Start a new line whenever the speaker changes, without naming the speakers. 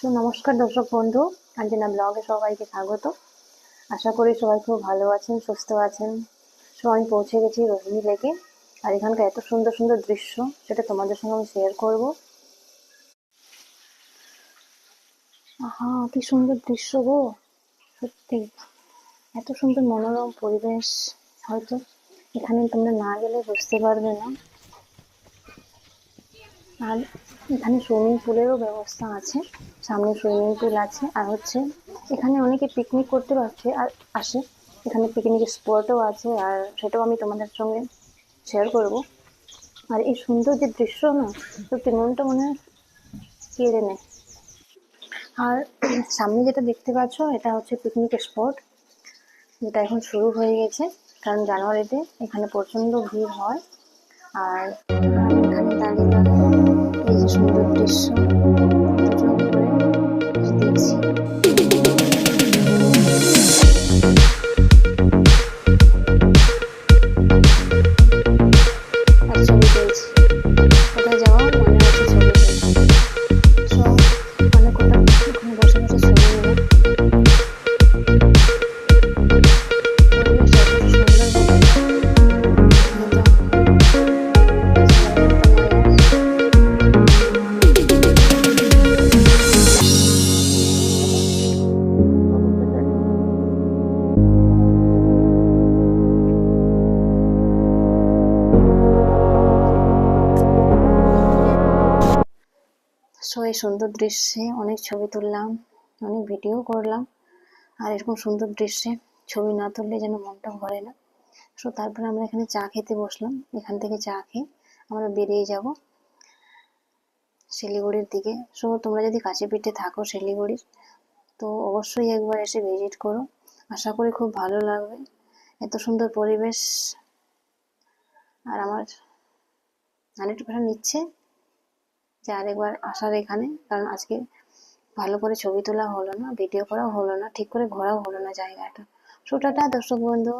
তো নমস্কার দর্শক বন্ধু, আঞ্জনা ব্লগে সবাইকে স্বাগত। আশা করি সবাই খুব ভালো আছেন, সুস্থ আছেন। সো আমি পৌঁছে গেছি রোহিণী লেকে, আর এখানকার এত সুন্দর সুন্দর দৃশ্য সেটা তোমাদের সঙ্গে আমি শেয়ার করব। আহা, কি সুন্দর দৃশ্য গো! সত্যি এত সুন্দর মনোরম পরিবেশ, হয়তো এখানে তোমরা না গেলে বুঝতে পারবে না। আর এখানে সুইমিং পুলেরও ব্যবস্থা আছে, সামনে সুইমিং পুল আছে। আর এখানে অনেকে পিকনিক করতে আসে। এখানে পিকনিক স্পটও আছে, আর সেটাও আমি তোমাদের সঙ্গে শেয়ার করব। আর এই সুন্দর যে দৃশ্য না, সত্যি মনটা মনে হয় কেড়ে নেয়। আর সামনে যেটা দেখতে পাচ্ছ, এটা হচ্ছে পিকনিক স্পট, যেটা এখন শুরু হয়ে গেছে, কারণ জানুয়ারিতে এখানে প্রচণ্ড ভিড় হয়। আর আমি এখানে দাঁড়িয়ে দাঁড়িয়ে এই যে সুন্দর দৃশ্য উপভোগ করে দেখছি। আর ছবি তুলছি, কোথায় যাওয়া মনে হচ্ছে ছবি তুলছি। সো অনেক ওখানে বসে বসে ছবি নিলাম। পরিবেশটা এত সুন্দর সো এই সুন্দর দৃশ্যে অনেক ছবি তুললাম, অনেক ভিডিও করলাম। আর এরকম সুন্দর দৃশ্যে ছবি না তুললে যেন মনটা ভরে না। সো তারপরে আমরা এখানে চা খেতে বসলাম। এখান থেকে চা খেয়ে আমরা বেরিয়ে যাব শিলিগুড়ির দিকে। সো তোমরা যদি কাছে পিঠে থাকো শিলিগুড়ির, তো অবশ্যই একবার এসে ভিজিট করো। আশা করি খুব ভালো লাগবে, এত সুন্দর পরিবেশ। আর আমার 100% ইচ্ছে যে আরেকবার আসার এখানে, কারণ আজকে ভালো করে ছবি তোলা হলো না, ভিডিও করাও হলো না, ঠিক করে ঘোরাও হলো না জায়গাটা। সো টাটা দর্শক বন্ধু।